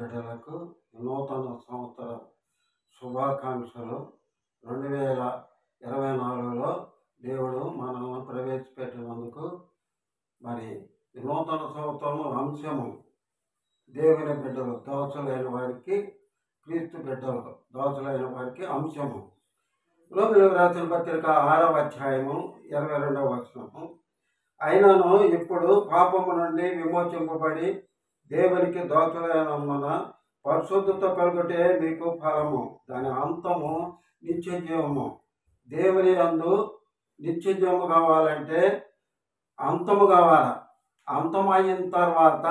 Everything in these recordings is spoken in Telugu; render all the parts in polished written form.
బిడ్డలకు నూతన సంవత్సర శుభాకాంక్షలు. 2024లో దేవుడు మనల్ని ప్రవేశపెట్టినందుకు మరి నూతన సంవత్సరం అంశము దేవుని బిడ్డలు దోచలైన వారికి, క్రీస్తు బిడ్డలు దోచలైన వారికి అంశము. రోమిలకు రాసిన పత్రిక 6వ అధ్యాయము 22వ వచనము. అయినను ఇప్పుడు పాపము నుండి విమోచింపబడి దేవునికి దోచలైనందున పరిశుద్ధత కలుగుటే మీకు ఫలము, దాని అంతము నిత్య జీవము. దేవుని యందు నిత్య జీవము కావాలంటే అంతము కావాలి. అంతం అయిన తర్వాత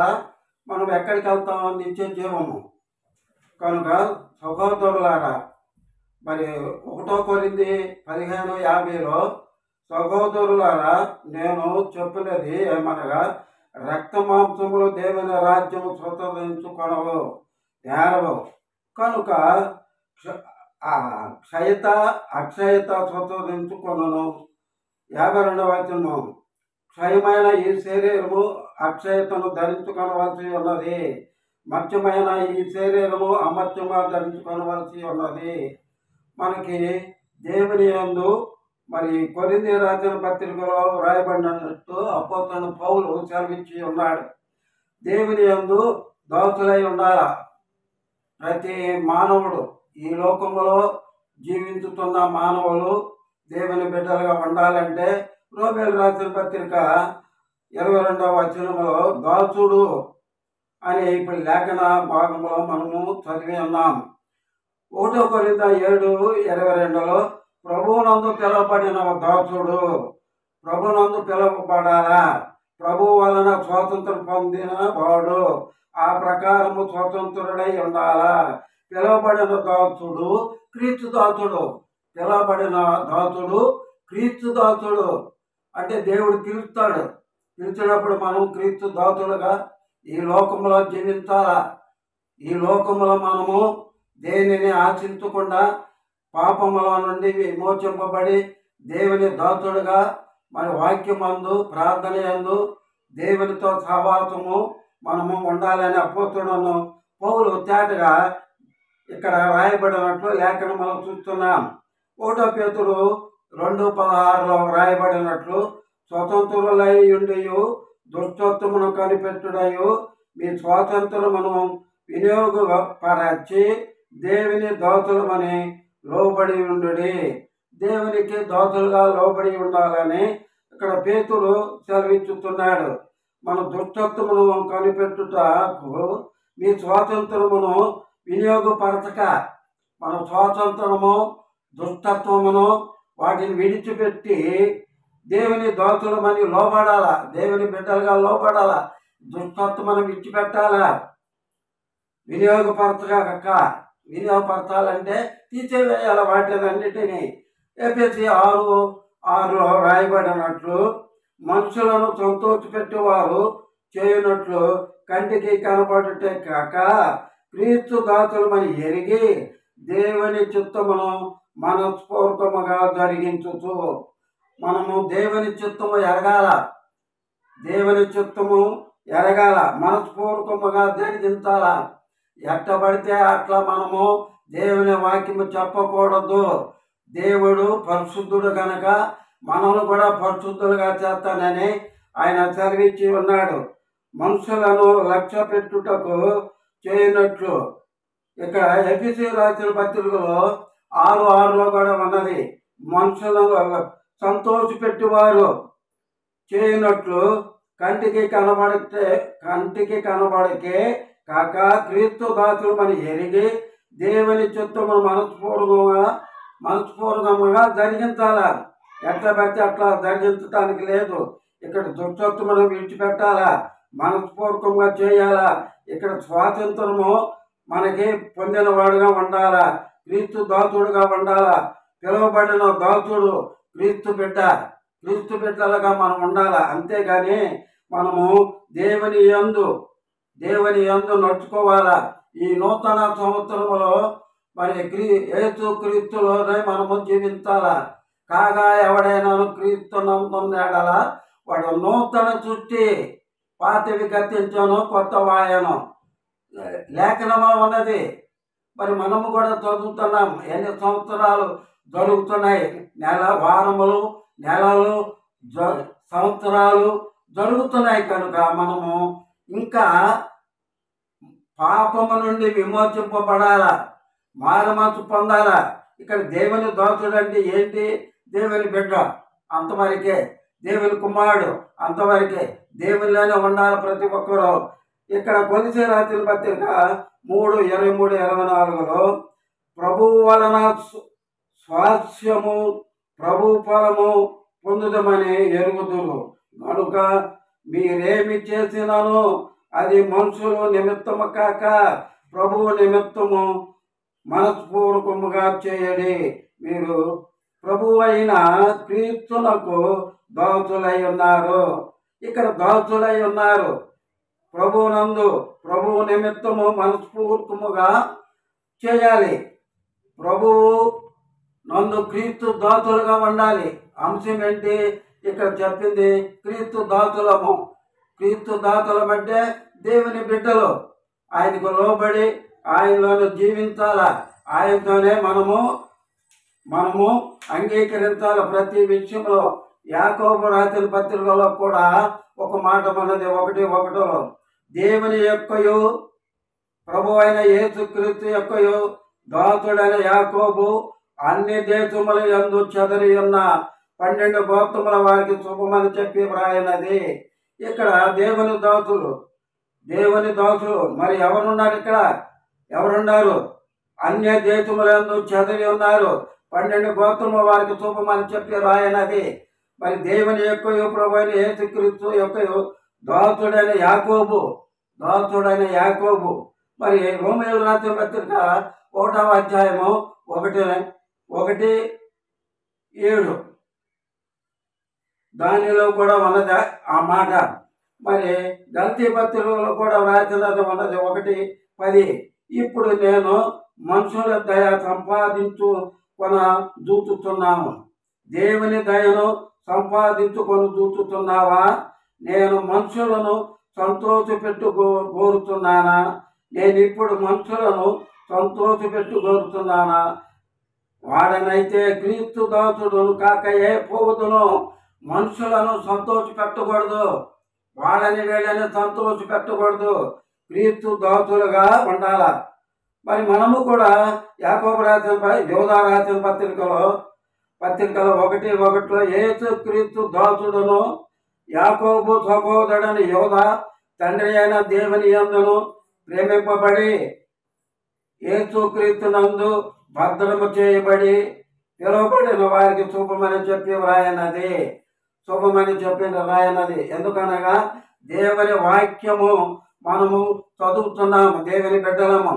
మనం ఎక్కడికి వెళ్తాము? నిత్య జీవము. కనుక సహోదరులారా, మరి 1 కొరింథీ 15:50లో సహోదరులారా, నేను చెప్పినది ఏమనగా రక్త మాంసములు దేవుని రాజ్యము స్వతంత్రించుకొనవు, నేరవు. కనుక క్షయత అక్షయత స్వతంత్రించుకొనను. 52వ వచనము. క్షయమైన ఈ శరీరము అక్షయతను ధరించుకొనవలసి ఉన్నది, మత్స్యమైన ఈ శరీరము అమర్త్యముగా ధరించుకొనవలసి ఉన్నది. మనకి దేవుని యందు మరి కొరింథీ రాసిన పత్రికలో వ్రాయబడినట్టు అపోస్తలుడైన పౌలు సెలవిచ్చి ఉన్నాడు. దేవుని యందు దోచలై ఉండాలా. ప్రతి మానవుడు, ఈ లోకంలో జీవించుతున్న మానవులు దేవుని బిడ్డలుగా ఉండాలంటే రోమీయులకు రాసిన పత్రిక 22వ వచనంలో దాసుడు అని ఇప్పుడు లేఖన భాగంలో మనము చదివి ఉన్నాం. 1 కొరింథీ 7:22లో ప్రభువునందు పిలువబడిన దాసుడు, ప్రభునందు పిలువబడాలా, ప్రభు వలన స్వాతంత్రం పొందిన వాడు ఆ ప్రకారము స్వతంత్రుడై ఉండాలా. పిలువబడిన దాసుడు క్రీస్తు దాసుడు, పిలువబడిన దాసుడు క్రీస్తు దాసుడు. అంటే దేవుడు పిలుస్తాడు. పిలిచినప్పుడు మనం క్రీస్తు దాసులుగా ఈ లోకంలో జీవించాలా. ఈ లోకంలో మనము దేనిని ఆశించకుండా పాపముల నుండి విమోచింపబడి దేవుని దాసుడుగా మరి వాక్యమందు, ప్రార్థన యందు దేవునితో సహవాసము మనము ఉండాలని అపోస్తలుడైన పౌలు తేటగా ఇక్కడ రాయబడినట్లు లేఖనం మనం చూస్తున్నాం. 1 పేతురు 2:16లో రాయబడినట్లు స్వతంత్రులై ఉండియు దుష్టత్వమును కనిపెట్టుడయు మీ స్వాతంత్రమును వినియోగపరచి దేవుని దోచలమని లోబడి ఉండుడి. దేవునికి దోచలుగా లోబడి ఉండాలని ఇక్కడ పేతురు సెలవిచ్చుతున్నాడు. మన దుష్టత్వమును కనిపెట్టుటకు మీ స్వాతంత్రమును వినియోగపరచక, మన స్వాతంత్రము దుష్టత్వమును వాటిని విడిచిపెట్టి దేవుని దోచలమని లోబడాలా. దేవుని బిడ్డలుగా లోబడాలా. దుష్టత్వమును విడిచిపెట్టాలా. వినియోగపరచాలంటే తీసేవేయాల వాటినన్నిటినీ. ఎఫెసీ 6:6లో రాయబడినట్లు మనుషులను సంతోషపెట్టేవారు చేయనట్లు కంటికి కనబడుటే కాక క్రీస్తు దాసులమని ఎరిగి దేవుని చిత్తమును మనస్పూర్వకముగా జరిగించుచు. మనము దేవుని చిత్తము ఎరగాల. దేవుని చిత్తము ఎరగాల, మనస్పూర్వకముగా జరిగించాలా. ఎట్టబడితే అట్లా మనము దేవుని వాక్యము చెప్పకూడదు. దేవుడు పరిశుద్ధుడు కనుక మనల్ని కూడా పరిశుద్ధులుగా చేస్తానని ఆయన సెలవిచ్చి ఉన్నాడు. మనుషులను లక్ష్య పెట్టుటకు చేయనట్లు ఇక్కడ ఎఫెసీ రాసిన పత్రికలో 6:6లో కూడా ఉన్నది. మనుషులను సంతోషపెట్టేవారు చేయనట్లు కంటికి కనబడకే కాక క్రీస్తు దాసులమని ఎరిగి దేవుని చిత్తమును మనస్పూర్వకంగా జరిగించాలా. ఎట్లా పెడితే అట్లా జరిగించడానికి లేదు. ఇక్కడ దుష్టత్వమును విడిచిపెట్టాలా, మనస్పూర్వకంగా చేయాలా. ఇక్కడ స్వాతంత్రము మనకి పొందినవాడుగా ఉండాలా, క్రీస్తు దాసుడుగా ఉండాలా. పిలువబడిన దాసుడు క్రీస్తు బిడ్డలుగా మనం ఉండాలా. అంతేగాని మనము దేవుని యందు నడుచుకోవాలా. ఈ నూతన సంవత్సరములో మరి యేసు క్రీస్తులోనే మనము జీవించాలా. కాగా ఎవడైనా క్రీస్తు నందున్నాడలా వాడు నూతన సృష్టి, పాతవి గతించను కొత్త వాయను. లేఖనంలో ఉన్నది. మరి మనము కూడా చదువుతున్నాం. ఎన్ని సంవత్సరాలు జరుగుతున్నాయి, వారములు, నెలలు, సంవత్సరాలు జరుగుతున్నాయి కనుక మనము ఇంకా పాపము నుండి విమోచింపబడాలా, మారుమనసు పొందాలా. ఇక్కడ దేవుని దోచుడు అంటే ఏంటి? దేవుని బిడ్డ అంతవరకే, దేవుని కుమారుడు అంతవరకే, దేవునిలోనే ఉండాలి ప్రతి ఒక్కరూ. ఇక్కడ కొలిసే రాసిన పత్రిక 3:23-24లో ప్రభువు వలన స్వాస్యము ప్రభు ఫలము పొందుదమని ఎరుగుదురు కనుక మీరేమి చేసినాను అది మనుషులు నిమిత్తము కాక ప్రభువు నిమిత్తము మనస్పూర్వకముగా చేయడి. మీరు ప్రభువు అయిన క్రీస్తునకు దాసులై ఉన్నారు. ఇక్కడ దాసులై ఉన్నారు. ప్రభువునందు ప్రభువు నిమిత్తము మనస్పూర్వకముగా చేయాలి. ప్రభువు నందు క్రీస్తు దాసులుగా ఉండాలి. అంశం ఏంటి ఇక్కడ చెప్పింది? క్రీస్తు దాసులము. క్రీస్తు దాసులమంటే దేవుని బిడ్డలు. ఆయనకు లోబడి ఆయనలోనే జీవించాలా. ఆయనతోనే మనము అంగీకరించాలి ప్రతి విషయంలో. యాకోబు రాసిన పత్రికలో కూడా ఒక మాట ఉన్నది, 1:1లో దేవుని యొక్కయు ప్రభు అయిన యేసుక్రీస్తు యొక్కయు దాసుడైన యాకోబు అన్ని దేశముల యందు చెదరి ఉన్న 12 గోత్రముల వారికి శుభమని చెప్పి వ్రాయనది. ఇక్కడ దేవుని దాసులు మరి ఎవరున్నారు? ఇక్కడ ఎవరున్నారు? అన్య దేశముల యందు చెదరి ఉన్నారు, 12 గోత్రముల వారికి శుభమని చెప్పి వ్రాయనది. మరి దేవుని యొక్కయు ప్రభు అయిన యేసుక్రీస్తు యొక్కయు దాసుడైన యాకోబు. మరి రోమీయులకు రాసిన పత్రిక 1వ అధ్యాయము 1:7 దానిలో కూడా ఉన్నది ఆ మాట. మరి గలతీ పత్రికలో కూడా రాసినది ఉన్నది 1:10 ఇప్పుడు నేను మనుషుల దయ దూచుతున్నాను, దేవుని దయను దూచుతున్నావా? నేను మనుషులను కోరుతున్నానా? నేను ఇప్పుడు మనుషులను కోరుతున్నానా? వాడనైతే క్రీస్తు దాసుడును కాక ఏ పోదును. మనుషులను పెట్టకూడదు, వాళ్ళని వీళ్ళని పెట్టకూడదు, క్రీస్తు దాసులుగా ఉండాల. మరి మనము కూడా యాకోబు రాసిన యోధా రాసిన పత్రికలో 1:1లో యేసు క్రీస్తు దాసుడును యాకోబు సహోదరుడని యోధా తండ్రి అయిన దేవుని యందును ప్రేమింపబడి యేసు క్రీస్తు నందు భద్రము చేయబడి పిలువబడిన వారికి శుభమని చెప్పి వ్రాయనది. ఎందుకనగా దేవుని వాక్యము మనము చదువుతున్నాము, దేవుని బిడ్డలము.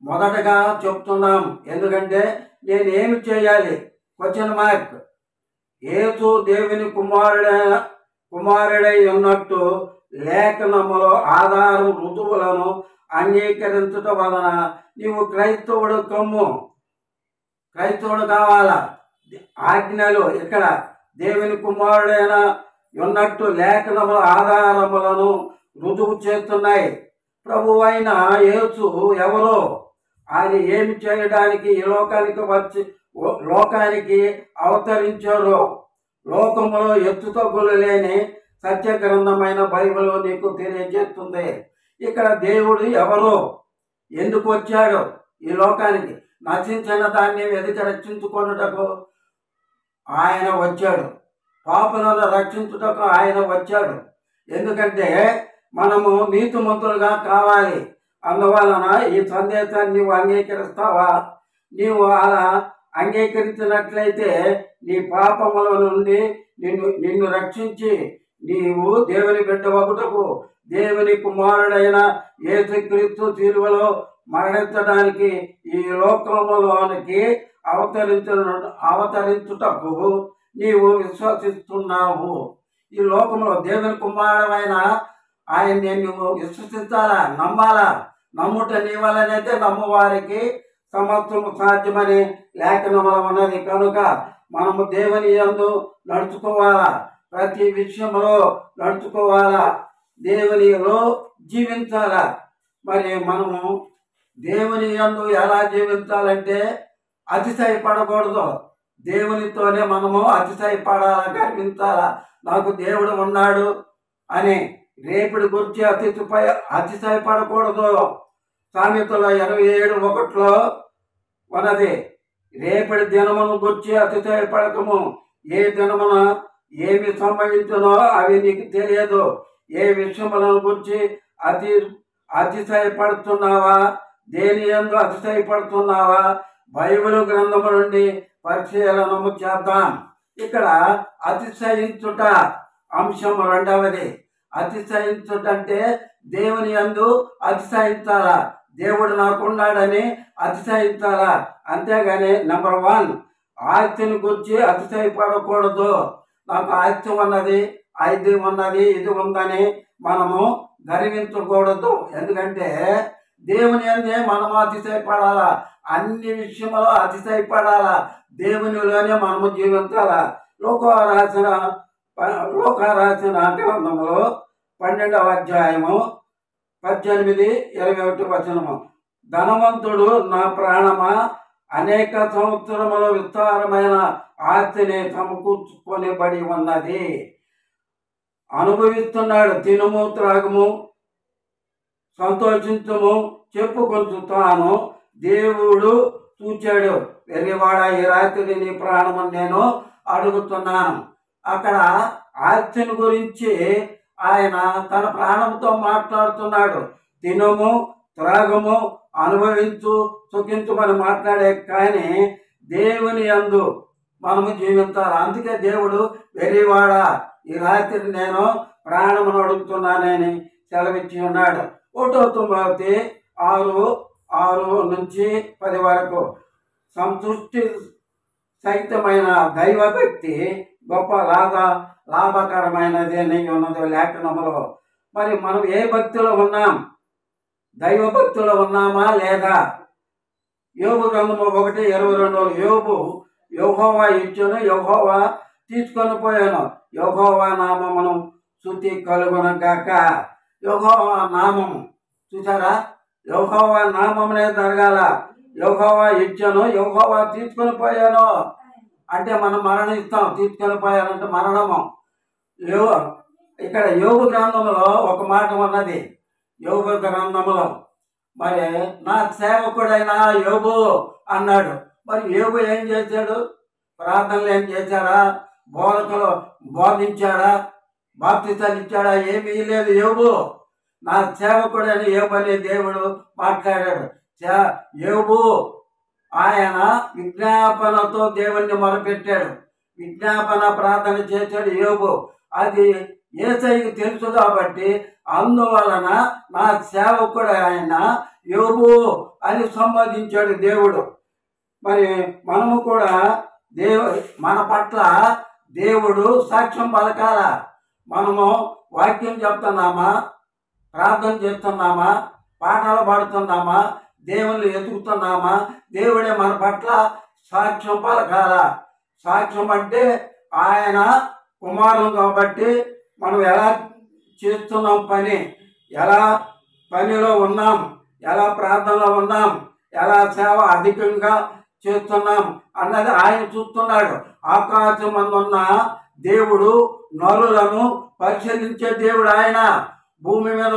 మొదటగా చెప్తున్నాం. ఎందుకంటే నేనేమి చేయాలి? Question mark. యేసు దేవుని కుమారుడై ఉన్నట్టు లేఖనములో ఆధారం ఋతువులను అంగీకరించటం వలన నీవు క్రైస్తవుడు కావాలా. ఆజ్ఞలు ఇక్కడ దేవుని కుమారుడైన ఉన్నట్టు లేఖనముల ఆధారములను రుజువు చేస్తున్నాయి. ప్రభు అయిన యేసు ఎవరో, ఆయన ఏమి చేయడానికి ఈ లోకానికి అవతరించారో లోకములో ఎత్తుతగ్గులు లేని సత్య గ్రంథమైన బైబిల్ నీకు తెలియజేస్తుంది. ఇక్కడ దేవుడు ఎవరో, ఎందుకు వచ్చాడు ఈ లోకానికి? నశించిన దాన్ని వెతికి రక్షించుకొనుటకు ఆయన వచ్చాడు. పాపులను రక్షించుటకు ఆయన వచ్చాడు. ఎందుకంటే మనము నీతిమంతులుగా కావాలి. అందువలన ఈ సందేశాన్ని నీవు అంగీకరిస్తావా? నీవు అలా అంగీకరించినట్లయితే నీ పాపముల నుండి నిన్ను రక్షించి నీవు దేవుని బిడ్డ ఒకటకు దేవుని కుమారుడైన యేసుక్రీస్తు శిలువలో మరణించడానికి ఈ లోకములోనికి అవతరించుటకు నీవు విశ్వసిస్తున్నావు. ఈ లోకంలో దేవుని కుమారుడైన ఆయన్ని నువ్వు విశ్వసించాలా, నమ్మాలా. నమ్ముట నీ వలనైతే నమ్మువారికి సమస్తము సాధ్యమని లేఖనములో ఉన్నది. కనుక మనము దేవుని యందు నడుచుకోవాలా, ప్రతి విషయంలో నడుచుకోవాలా, దేవునిలో జీవించాలా. మరి మనము దేవుని యందు ఎలా జీవించాలంటే అతిశయపడకూడదు. దేవునితోనే మనము అతిశయపడాలా, గర్వించాలా. నాకు దేవుడు ఉన్నాడు అని రేపుడి గురించి అతిశయపడకూడదు. సామెతల 27:1 ఉన్నది, రేపటి దినమును గురించి అతిశయపడకము. ఏ దినమున ఏమి సంభవించునో అవి నీకు తెలియదు. ఏ విషయములను గురించి అతిశయపడుతున్నావా? దేని యందు అతిశయపడుతున్నావా? బైబిల్ గ్రంథము నుండి పరిశీలనము చేద్దాం. ఇక్కడ అతిశయించుట అంశం రెండవది. అతిశయించుట అంటే దేవుని యందు అతిశయించాలా, దేవుడు నాకున్నాడని అతిశయించాలా. అంతేగాని నెంబర్ 1 ఆస్తిని గురించి అతిశయపడకూడదు. నాకు ఆస్తి ఉన్నది, అది ఉన్నది, ఇది ఉందని మనము గర్వించకూడదు. ఎందుకంటే దేవుని అందే మనము అతిశయపడాలా, అన్ని విషయంలో అతిశయపడాలా, దేవునిలోనే మనము జీవించాలా. లోకారాసిన గ్రంథములో 12వ అధ్యాయము 18-21 ధనవంతుడు నా ప్రాణమా అనేక సంవత్సరముల విస్తారమైన ఆస్తిని సమకూర్చుకొనిబడి ఉన్నది. అనుభవిస్తున్నాడు. తినుము, త్రాగుము, సంతోషించుము, చెప్పుకొంచుతాను. దేవుడు చూచాడు. వెర్రివాడ, ఈ రాత్రి నీ ప్రాణము నేను అడుగుతున్నాను. అక్కడ ఆస్తిని గురించి ఆయన తన ప్రాణంతో మాట్లాడుతున్నాడు. తినుము, త్రాగము, అనుభవించు, సుఖించుమని మాట్లాడే, కానీ దేవుని యందు మనము జీవించాలి. అందుకే దేవుడు వెర్రివాడ, ఈ రాత్రి నేను ప్రాణమును అడుగుతున్నానని సెలవిచ్చి ఉన్నాడు. 1 తిమోతి 6:6-10 వరకు సంతృష్టి సహితమైన దైవభక్తి గొప్ప లాభకరమైనది అని ఉన్నది లేఖనములో. మరి మనం ఏ భక్తిలో ఉన్నాం? దైవ భక్తిలో ఉన్నామా లేదా? యోబు గ్రంథము 1:22 యోబు యెహోవా ఇచ్చెను, యెహోవా తీసుకొని పోయాను, యెహోవా నామమును స్తుతి కలుగునగాక. యెహోవా నామము చూసారా? యెహోవా నామమునే జరగాల. యెహోవా ఇచ్చెను, యెహోవా తీసుకొని పోయాను అంటే మనం మరణిస్తాం. తీసుకొని పోయానంటే మరణము. ఇక్కడ యోబు గ్రంథంలో ఒక మాట ఉన్నది. యోబు గ్రంథంలో మరి నా సేవకుడైన యోబు అన్నాడు. మరి యోబు ఏం చేశాడు? ప్రార్థనలు ఏం చేశాడా? బోధకులు బోధించాడా? బాప్తిసాలు ఇచ్చాడా? ఏమీ లేదు. యోబు నా సేవకుడైన యోబు అనే దేవుడు మాట్లాడాడు. యోబు ఆయన విజ్ఞాపనతో దేవుణ్ణి మొరపెట్టాడు. విజ్ఞాపన ప్రార్థన చేశాడు యోబు. అది యేసయ్యకు తెలుసు కాబట్టి అందువలన నా సేవకుడు ఆయన యోబు అని సంబోధించాడు దేవుడు. మరి మనము కూడా మన పట్ల దేవుడు సాక్ష్యం పలకాల. మనము వాక్యం చెప్తున్నామా, ప్రార్థన చేస్తున్నామా, పాటలు పాడుతున్నామా, దేవుళ్ళు ఎదుగుతున్నామా? దేవుడే మన పట్ల సాక్ష్యం పలకాల. సాక్ష్యం అంటే ఆయన కుమారులు కాబట్టి మనం ఎలా చేస్తున్నాం పని, ఎలా పనిలో ఉన్నాం, ఎలా ప్రార్థనలో ఉన్నాం, ఎలా సేవ అధికంగా చేస్తున్నాం అన్నది ఆయన చూస్తున్నాడు. ఆకాశం అందున్న దేవుడు నరులను పరిశీలించే దేవుడు ఆయన. భూమి మీద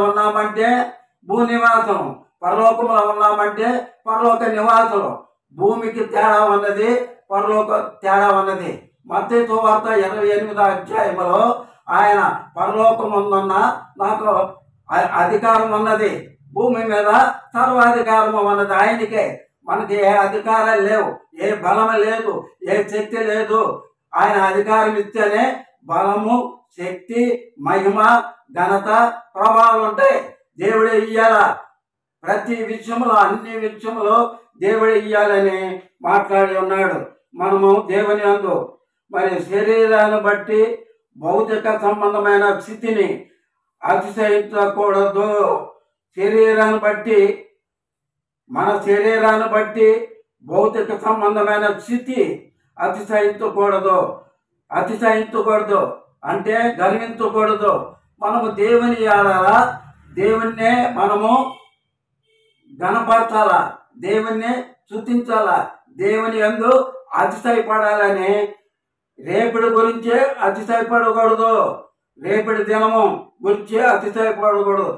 ఉన్నామంటే భూనివాసం, పరలోకంలో ఉన్నామంటే పరలోక నివాసులు. భూమికి తేడా ఉన్నది, పరలోక తేడా ఉన్నది. మత్తయి సువార్త 28వ అధ్యాయంలో ఆయన పరలోకముందున్న నాకు అధికారం ఉన్నది, భూమి మీద సర్వాధికారము ఉన్నది ఆయనకే. మనకి ఏ అధికారాలు లేవు, ఏ బలము లేదు, ఏ శక్తి లేదు. ఆయన అధికారం ఇస్తేనే బలము, శక్తి, మహిమ, ఘనత, ప్రభావాలు ఉంటాయి. దేవుడే ఇయ్యాల. ప్రతి విషయంలో, అన్ని విషయంలో దేవుడే ఇయ్యాలని మాట్లాడి ఉన్నాడు. మనము దేవుని యందు మరి శరీరాన్ని బట్టి భౌతిక సంబంధమైన స్థితిని అతిశయించకూడదు. మన శరీరాన్ని బట్టి భౌతిక సంబంధమైన స్థితి అతిశయించకూడదు అంటే గర్వించకూడదు. మనము దేవుని ఆడాలా, దేవుణ్ణే మనము గణపరచాలా, దేవుణ్ణి స్తుతించాలా, దేవుని యందు అతిశయపడాలని. రేపటి గురించే అతిశయపడకూడదు, రేపటి దినము గురించి అతిశయపడకూడదు.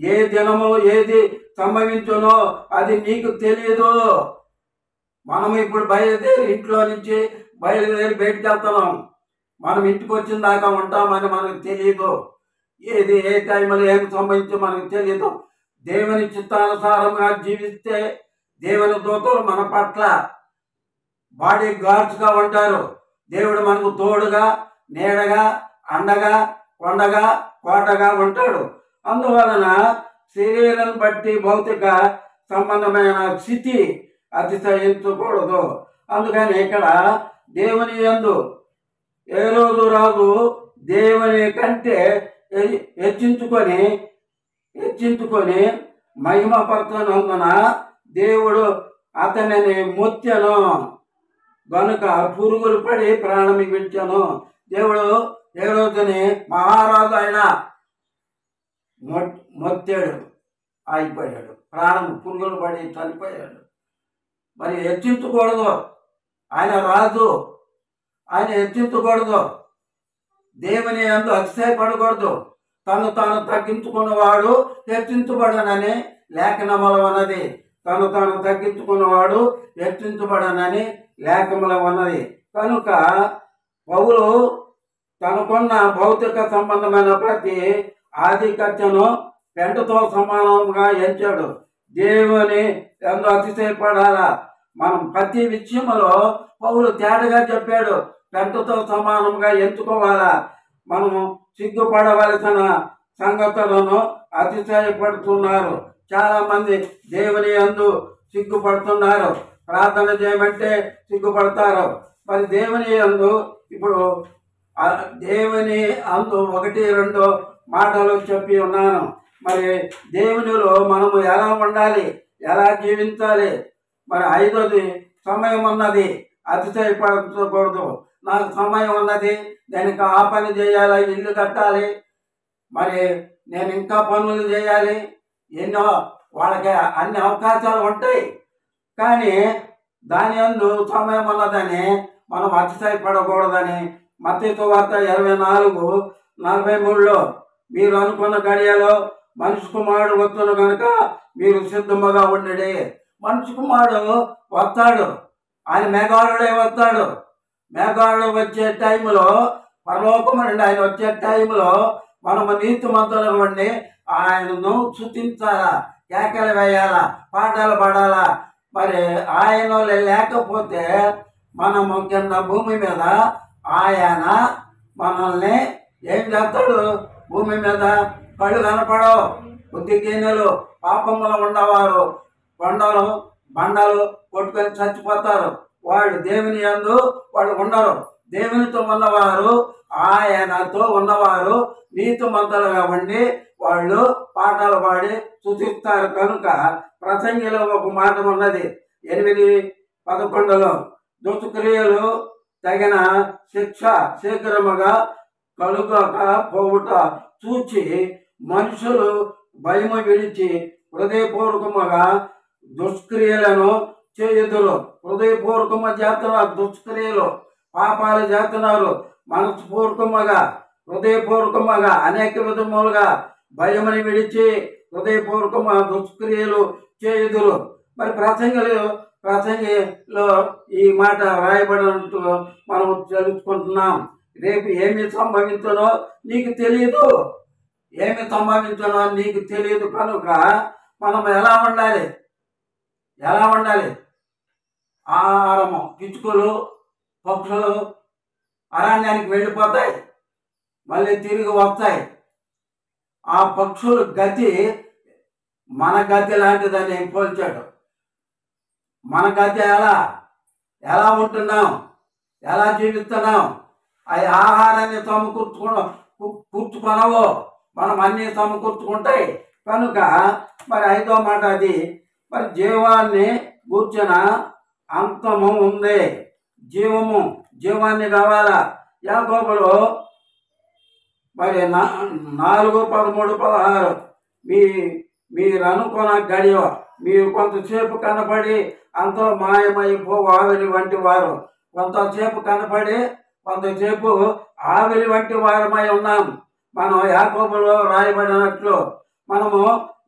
ఏ దినము ఏది సంభవించునో అది నీకు తెలియదు. మనం ఇప్పుడు ఇంట్లో నుంచి బయలుదేరి బయటికి వెళ్తున్నాం. మనం ఇంటికి వచ్చిన దాకా ఉంటామని మనకు తెలియదు. ఏది ఏ టైంలో ఏమి సంభవించో మనకు తెలియదు. దేవుని చిత్తానుసారంగా జీవిస్తే దేవుని దూతలు మన పట్ల బాడీ గార్డ్స్గా ఉంటారు. దేవుడు మనకు తోడుగా, నీడగా, అండగా, కొండగా, కోటగా ఉంటాడు. అందువలన శరీరం బట్టి భౌతిక సంబంధమైన స్థితి అతిశయించకూడదు. అందుకని ఇక్కడ దేవుని యందు ఏ రోజు రాజు దేవుని కంటే హెచ్చించుకొని మహిమపరచనందున దేవుడు అతనిని మొత్తెను గనుక పురుగులు పడి ప్రాణం విడిచాను. దేవుడు ఏ రోజుని మహారాజు అయినా మొత్తాడు, అయిపోయాడు, ప్రాణం పురుగులు పడి చనిపోయాడు. మరి హెచ్చించకూడదు, ఆయన రాజు, ఆయన హెచ్చించకూడదు, దేవుని యందు అతిశయపడకూడదు. తను తాను తగ్గించుకున్నవాడు హెచ్చించబడనని లేఖనములో ఉన్నది. తను తాను తగ్గించుకున్నవాడు హెచ్చించబడనని లేఖములో ఉన్నది. కనుక పౌలు తనకున్న భౌతిక సంబంధమైన ప్రతి ఆధిక్యతను పెంటతో సమానంగా ఎంచాడు. దేవుని యందు అతిశయపడాలా. మనం ప్రతి విషయంలో పౌలు తేటగా చెప్పాడు, పెంటతో సమానంగా ఎంచుకోవాలా. మనము సిగ్గుపడవలసిన సంగతులను అతిశయపడుతున్నారు. చాలా మంది దేవుని యందు సిగ్గుపడుతున్నారు. ప్రార్థన చేయమంటే సిగ్గుపడతారు. మరి దేవుని యందు ఇప్పుడు దేవుని అందు 1-2 మాటలు చెప్పి ఉన్నాను. మరి దేవునిలో మనము ఎలా ఉండాలి, ఎలా జీవించాలి. మరి 5వది సమయం ఉన్నది, అతిశయపడకూడదు. నాకు సమయం ఉన్నది, నేను ఇంకా ఆ పని చేయాలి, ఇల్లు కట్టాలి, మరి నేను ఇంకా పనులు చేయాలి, ఎన్నో వాళ్ళకి అన్ని అవకాశాలు ఉంటాయి. కానీ దాని యందు సమయం ఉన్నదని మనం అతిశయపడకూడదని మత్తయి సువార్త 24:43లో మీరు అనుకున్న గడియలో మనిషి కుమారుడు వస్తును కనుక మీరు సిద్ధముగా ఉండండి. మనిషి కుమారుడు వస్తాడు, ఆయన మేఘారుడే వస్తాడు. మేఘారుడు వచ్చే టైంలో, పరలోకము నుండి ఆయన వచ్చే టైంలో మనము నీతిమంతులు ఉండి ఆయనను స్తుతించాలా, కేకలు వేయాలా, పాటలు పాడాలా. మరి ఆయన లేకపోతే మనము కింద భూమి మీద ఆయన మనల్ని ఏం చేస్తాడు? భూమి మీద కళ్ళు కనపడవు, బుద్ధిహీనులు, పాపములు ఉన్నవారు కొండలు బండలు కొట్టుకొని చచ్చిపోతారు. వాళ్ళు దేవుని యందు వాళ్ళు ఉండరు. దేవునితో ఉన్నవారు, ఆయనతో ఉన్నవారు నీతిమంతులుగా ఉండి వాళ్ళు పాటలు పాడి స్తుతిస్తారు. కనుక ప్రసంగిలో ఒక మాట ఉన్నది 8:11లో దుష్క్రియలు తగిన శిక్ష శీఘ్రముగా కలుగక పోవుట చూచి మనుషులు భయము విడిచి హృదయపూర్వకముగా దుష్క్రియలను చేయుదురు. హృదయపూర్వకము చేస్తున్నారు, దుష్క్రియలు పాపాలు చేస్తున్నారు. మనస్పూర్వకముగా హృదయపూర్వకముగా అనేక విధములుగా భయముని విడిచి హృదయపూర్వకముగా దుష్క్రియలు చేయుదురు. మరి ప్రసంగిలో ఈ మాట రాయబడినట్టు మనం తెలుసుకుంటున్నాం. రేపు ఏమి సంభవించునో నీకు తెలియదు, ఏమి సంభవించునో నీకు తెలియదు. కనుక మనం ఎలా ఉండాలి? ఆహారము, పిచ్చుకలు, పక్షులు అరణ్యానికి వెళ్ళిపోతాయి, మళ్ళీ తిరిగి వస్తాయి. ఆ పక్షుల గతి మన గతి లాంటిదని పోల్చాడు. మన గతి ఎలా ఉంటున్నాం, ఎలా జీవిస్తున్నాం? అవి ఆహారాన్ని కూర్చుకొనవో, మనం అన్నీ సమకూర్చుకుంటాయి. కనుక మరి 5వ మాట అది. మరి జీవాన్ని కూర్చున్న అంతము ఉంది. జీవాన్ని కావాలా? యాకోబులో మరి 4:13-16 మీ మీరు అనుకున్న గడియ మీరు కొంతసేపు కనపడి అంతలో మాయమైపోవు ఆవిరి వంటి వారు. కొంతసేపు కనపడి కొంతసేపు ఆవిరి వంటి వారమై ఉన్నాం. మనం యాకోబులో రాయబడినట్లు మనము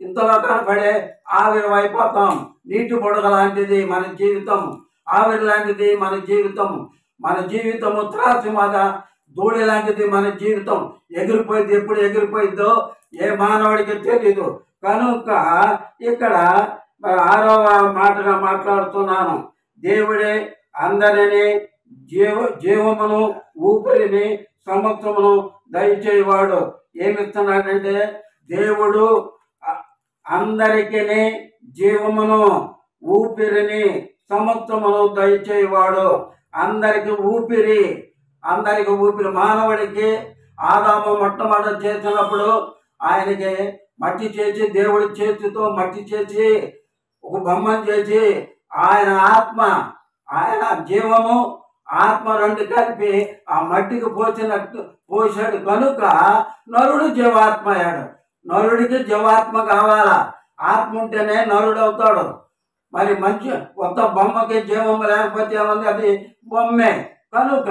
ఇంతలో కనపడే ఆవిరి అయిపోతాం. నీటి బుడగ లాంటిది మన జీవితం, ఆవిరి లాంటిది మన జీవితం. మన జీవితము త్రాసు మీద ధూళి లాంటిది మన జీవితం. ఎగిరిపోయింది, ఎప్పుడు ఎగిరిపోయిద్దో ఏ మానవుడికి తెలీదు. కనుక ఇక్కడ 6వ మాటగా మాట్లాడుతున్నాను. దేవుడే అందరినీ జీవమును ఊపిరిని సమత్వమును దయచేవాడు. ఏమిస్తున్నాడంటే దేవుడు అందరికీ జీవమును ఊపిరిని సమత్వమును దయచేవాడు. అందరికి ఊపిరి, అందరికి ఊపిరి. మానవుడికి ఆదాము మొట్టమొదట చేసినప్పుడు ఆయనకి మట్టి చేసి, దేవుడి చేతితో మట్టి చేసి ఒక బొమ్మను చేసి ఆయన ఆత్మ, ఆయన జీవము ఆత్మ రెండు కలిపి ఆ మట్టికి పోసాడు. కనుక నరుడు జీవాత్మ అయ్యాడు. నరుడికి జీవాత్మ కావాలా? ఆత్మ ఉంటేనే నరుడు అవుతాడు. మరి మంచి కొత్త బొమ్మకి జీవము లేకపోతే ఏముంది? అది బొమ్మే. కనుక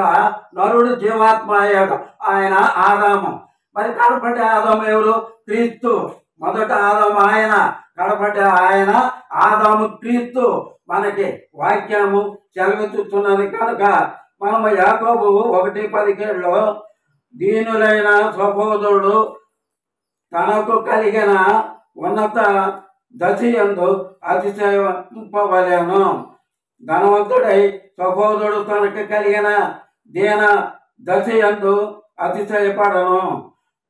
నరుడు జీవాత్మ అయ్యాడు. ఆయన ఆదాము. మరి కడపటి ఆదాము ఎవరు? క్రీస్తు. మొదట ఆదాము ఆయన, కడపటి ఆయన ఆదాము క్రీస్తు. మనకి వాక్యము సెలవిస్తున్నది. కనుక మనము యాకోబు 1:17 దీనులైన సహోదరుడు తనకు కలిగిన ఉన్నత దశయందు అతిశయింపవలెను. ధనవంతుడై సహోదరుడు తనకు కలిగిన దీన దశయందు అతిశయపడను.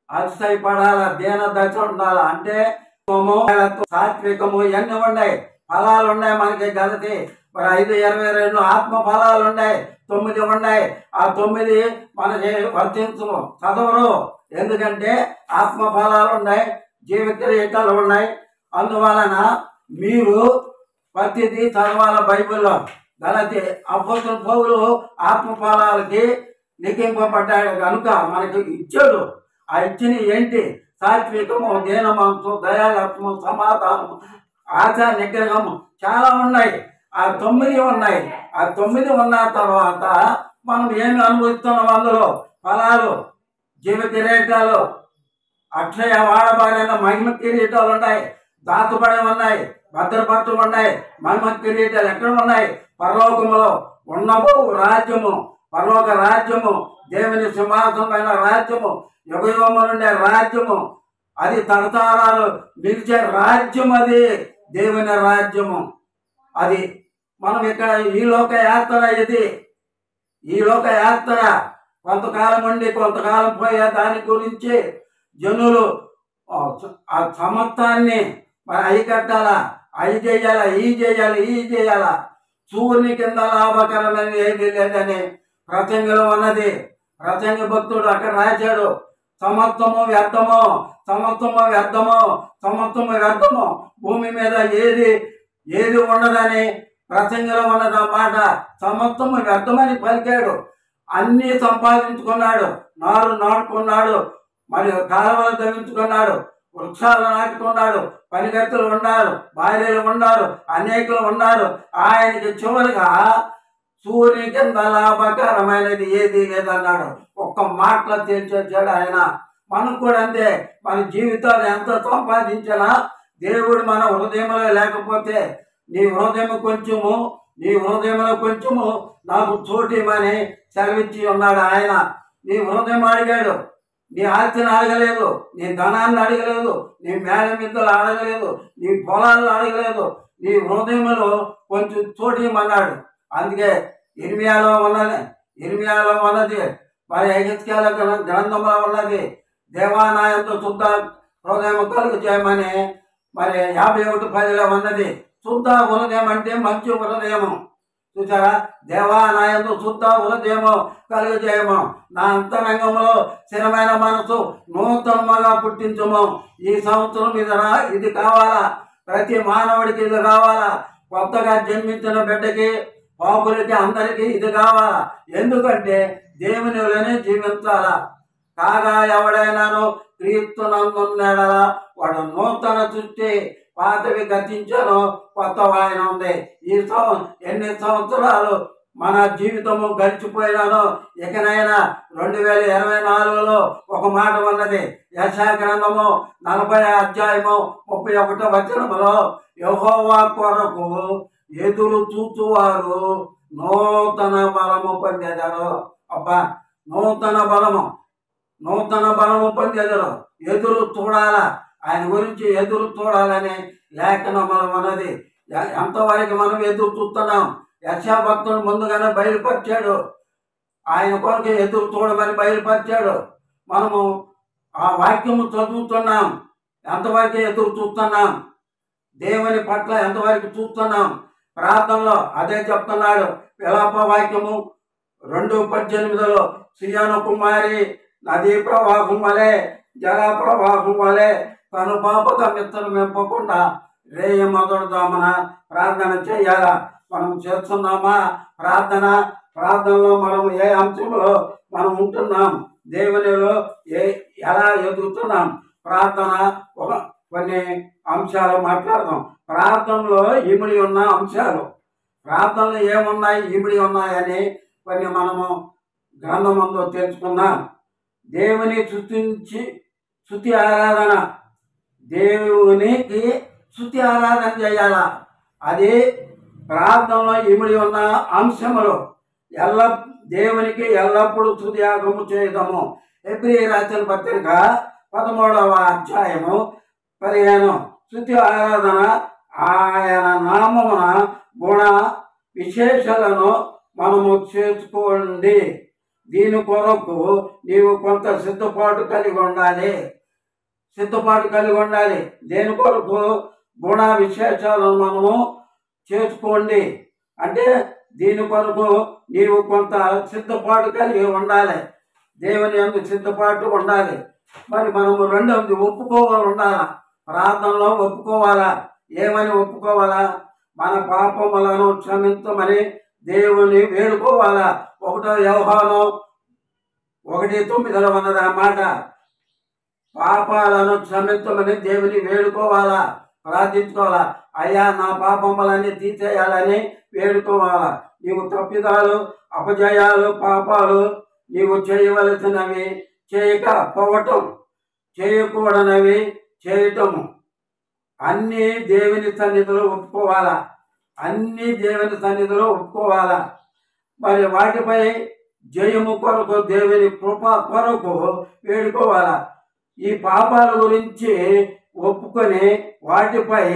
అతిశయపడాల, దీన దశ ఉండాలి. అంటే సాత్వికము ఇవన్నీ ఉన్నాయి, ఫలాలు ఉన్నాయి మనకి. గలతి 5:22 ఆత్మ ఫలాలు ఉన్నాయి, 9 ఉన్నాయి. ఆ 9 మనకి వర్తించము, చదవరు. ఎందుకంటే ఆత్మ ఫలాలు ఉన్నాయి, జీవ కిరీటాలు ఉన్నాయి. అందువలన మీరు ప్రతిదీ చదవాల బైబిల్లో. గలతి అపోస్తలుడు పౌలు ఆత్మ ఫలాలకి లిఖింపబడ్డాడు కనుక మనకి ఇచ్చాడు. ఆ ఇచ్చిన ఏంటి? సాత్వికము, దీనమనసు, దయాలత్వము, సమాధానము, ఆచార నిగ్రహము చాలా ఉన్నాయి. ఆ 9 ఉన్నాయి. ఆ 9 ఉన్న తర్వాత మనం ఏమి అనుభవిస్తున్నాం? అందులో ఫలాలు, జీవ కిరీటాలు, అక్షయ వాడబారిన మహిమ కిరీటాలు ఉన్నాయి, దాతబడి ఉన్నాయి, భద్రపరచు ఉన్నాయి. మహిమ కిరీటాలు ఎక్కడ ఉన్నాయి? పరలోకములో ఉన్నవు రాజ్యము, పరలోక రాజ్యము, దేవుని సింహాసనమైన రాజ్యము, యుగయుగము నుండే రాజ్యము, అది తరతరాలు నిలిచే రాజ్యం. అది దేవుని రాజ్యము. అది మనం ఇక్కడ ఈ లోక యాత్ర. ఇది ఈ లోక యాత్ర. కొంతకాలం ఉండి కొంతకాలం పోయే దాని గురించి జనులు ఆ సమత్వాన్ని మరి అయి కట్టాలా, అయి చేయాలా, ఈ చేయాలి, ఈ చేయాలా. సూర్యుని కింద లాభకరమైన ఏది లేదని ప్రసంగిలో ఉన్నది. ప్రసంగి భక్తుడు అక్కడ రాశాడు, సమత్వము వ్యర్థము, సమత్వము వ్యర్థము, సమత్వము వ్యర్థము. భూమి మీద ఏది ఉండదని ప్రసంగిలో ఉన్నది మాట. సమత్వము వ్యర్థమని పలికాడు. అన్నీ సంపాదించుకున్నాడు, నారు నాటుకున్నాడు, మరి కాలువలు తవ్వించుకున్నాడు, వృక్షాలు నాటుకున్నాడు, పనిగత్తులు ఉన్నారు, భార్యలు ఉన్నారు, అనేకులు ఉన్నారు. ఆయనకి చివరిగా సూర్యుని కింద లాభకరమైనది ఏది లేదన్నాడు. ఒక్క మాటలో తేల్చేసాడు ఆయన. మనం కూడా అంతే. మన జీవితాలు ఎంత సంపాదించినా దేవుడు మన హృదయంలో లేకపోతే, నీ హృదయంలో కొంచెము నాకు చోటిమని సెలవిచ్చి ఉన్నాడు ఆయన. నీ హృదయం అడిగాడు, నీ ఆస్తిని అడగలేదు, నీ ధనాన్ని అడగలేదు, నీ మేడ మిద్దలు అడగలేదు, నీ పొలాలను అడగలేదు. నీ హృదయంలో కొంచెం చోటిమన్నాడు. అందుకే ఇర్మియాలో ఉన్నది, మరి యెహెజ్కేలు గ్రంథంలో ఉన్నది, దేవానాయంతో శుద్ధ హృదయం కలుగు చేయమని మరి 51:10 ఉన్నది. శుద్ధ హృదయం అంటే మంచి హృదయము. చూసారా? దేవానాయంతో శుద్ధ హృదయము కలుగు చేయము. నా అంతరంగంలో స్థిరమైన మనసు నూతనముగా పుట్టించము. ఈ సంవత్సరం ఇది కావాలా? ప్రతి మానవుడికి ఇది కావాలా? కొత్తగా జన్మించిన బిడ్డకి, పాపులకి, అందరికీ ఇది కావాలా? ఎందుకంటే దేవునిలోనే జీవించాలా. కాగా ఎవడైనాను క్రీస్తునందున్నెడల వాడు నూతన సృష్టి, పాతవి గతించను, కొత్త వాయన ఉంది. ఎన్ని సంవత్సరాలు మన జీవితము గడిచిపోయినాను, ఇకనైనా 2024లో ఒక మాట ఉన్నది. యెషయా గ్రంథము 40 అధ్యాయము 31 వచనములో, యెహోవా కొరకు ఎదురు చూచువారు నూతన బలము పొందెదరు. అబ్బా, నూతన బలము పొందెదరు. ఎదురు చూడాలా, ఆయన గురించి ఎదురు చూడాలని లేఖనములు ఉన్నది. ఎంతవరకు మనం ఎదురు చూస్తున్నాం? యెషయా భక్తుడు ముందుగానే బయలుపరిచాడు, ఆయన కొరకు ఎదురు చూడమని బయలుపరిచాడు. మనము ఆ వాక్యము చదువుతున్నాం, ఎంతవరకు ఎదురు చూస్తున్నాం? దేవుని పట్ల ఎంతవరకు చూస్తున్నాం? ప్రార్థనలో అదే చెప్తున్నాడు. విలాప వాక్యము 2:18లో, సియోను కుమారి నదీ ప్రవాహం వలె, జల ప్రవాహం వలె కనుపాపక మిత్తను మెంపకుండా రేయ మొదటి దోమన ప్రార్థన చేయాలా? మనం చేస్తున్నామా ప్రార్థనలో మనం ఏ అంశంలో మనం ఉంటున్నాం? దేవునిలో ఎలా ఎదుగుతున్నాం? ప్రార్థన కొన్ని అంశాలు మాట్లాడదాం. ప్రార్థనలో ఇమిడి ఉన్న అంశాలు, ప్రార్థనలో ఏమున్నాయి, ఇమిడి ఉన్నాయని కొన్ని మనము గ్రంథమంలో తెలుసుకున్నాం. దేవుని స్తుతి ఆరాధన, దేవునికి స్తుతి ఆరాధన చేయాలా? అది ప్రార్థనలో ఇమిడి ఉన్న అంశములు. దేవునికి ఎల్లప్పుడూ స్తుతియాగము చేయదము. హెబ్రీ రాసిన పత్రిక 13వ అధ్యాయము 15. స్తుతి ఆరాధన ఆయన నామమున గుణ విశేషాలను మనము చేసుకోండి. దీని కొరకు నీవు కొంత సిద్ధపాటు కలిగి ఉండాలి. దేని కొరకు? గుణ విశేషాలను మనము చేసుకోండి అంటే దీని కొరకు నీవు కొంత సిద్ధపాటు కలిగి ఉండాలి. దేవుని యందు సిద్ధపాటు ఉండాలి. మరి మనము రెండవది ఉండాలా? ప్రార్థనలో ఒప్పుకోవాలా? ఏమని ఒప్పుకోవాలా? మన పాపములను క్షమించమని దేవుని వేడుకోవాలా. 1 యోహాను 1:9లో ఉన్నది ఆ మాట. పాపాలను క్షమించమని దేవుని వేడుకోవాలా, ప్రార్థించుకోవాలా. అయ్యా, నా పాపములన్నీ తీసేయాలని వేడుకోవాలా. నీవు తప్పిదాలు, అపజయాలు, పాపాలు నీవు చేయవలసినవి చేయకపోవటం, చేయకూడనవి చేయటము అన్నీ దేవుని సన్నిధిలో ఒప్పుకోవాలా. మరి వాటిపై జయము కొరకు, దేవుని కృప కొరకు వేడుకోవాలా. ఈ పాపాల గురించి ఒప్పుకొని వాటిపై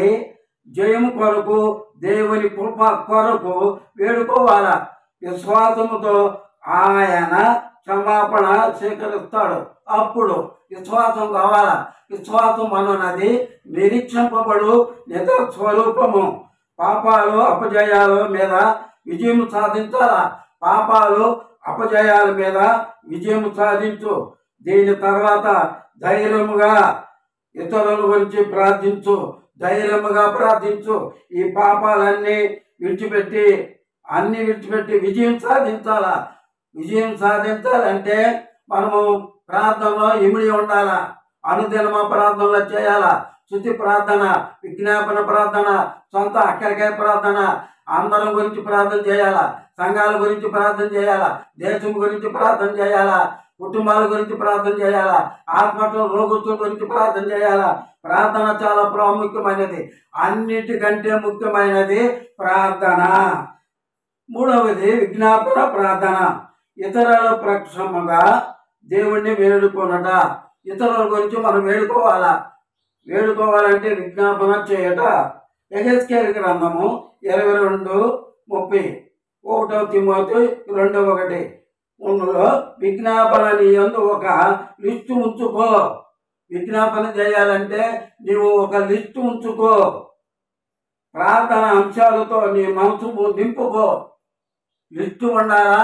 జయము కొరకు, దేవుని కృప కొరకు వేడుకోవాలా. విశ్వాసముతో ఆయన క్షమాపణ స్వీకరిస్తాడు. అప్పుడు విశ్వాసం కావాలా. విశ్వాసం అన్నది నిరీక్షింపబడు నిజ స్వరూపము. పాపాలు అపజయాల మీద విజయం సాధించాలా. పాపాలు అపజయాల మీద విజయం సాధించు. దీని తర్వాత ధైర్యముగా ఇతరుల గురించి ధైర్యముగా ప్రార్థించు. ఈ పాపాలన్నీ విడిచిపెట్టి విజయం సాధించాలా. విజయం సాధించాలంటే మనము ప్రార్థనలో ఇమిడి ఉండాలా. అనుదినమ ప్రార్థనలో చేయాలా. స్తుతి ప్రార్థన, విజ్ఞాపన ప్రార్థన, సొంత అక్కడికే ప్రార్థన, అందరం గురించి ప్రార్థన చేయాలా. సంఘాల గురించి ప్రార్థన చేయాలా. దేశం గురించి ప్రార్థన చేయాలా. కుటుంబాల గురించి ప్రార్థన చేయాలా. ఆత్మహత్య రోగుల గురించి ప్రార్థన చేయాలా. ప్రార్థన చాలా ప్రాముఖ్యమైనది. అన్నిటికంటే ముఖ్యమైనది ప్రార్థన. మూడవది విజ్ఞాపన ప్రార్థన. ఇతరుల పక్షముగా దేవుణ్ణి వేడుకొనుట. ఇతరుల గురించి మనం వేడుకోవాలంటే విజ్ఞాపన చేయట. యెహెజ్కేలు గ్రంథము 22:30, 1 తిమోతి 2:1 విజ్ఞాపన నీ యందు ఒక లిస్టు ఉంచుకో. విజ్ఞాపన చేయాలంటే నీవు ఒక లిస్టు ఉంచుకో. ప్రార్థన అంశాలతో నీ మనసు నింపుకో. లిస్టు ఉండాలా.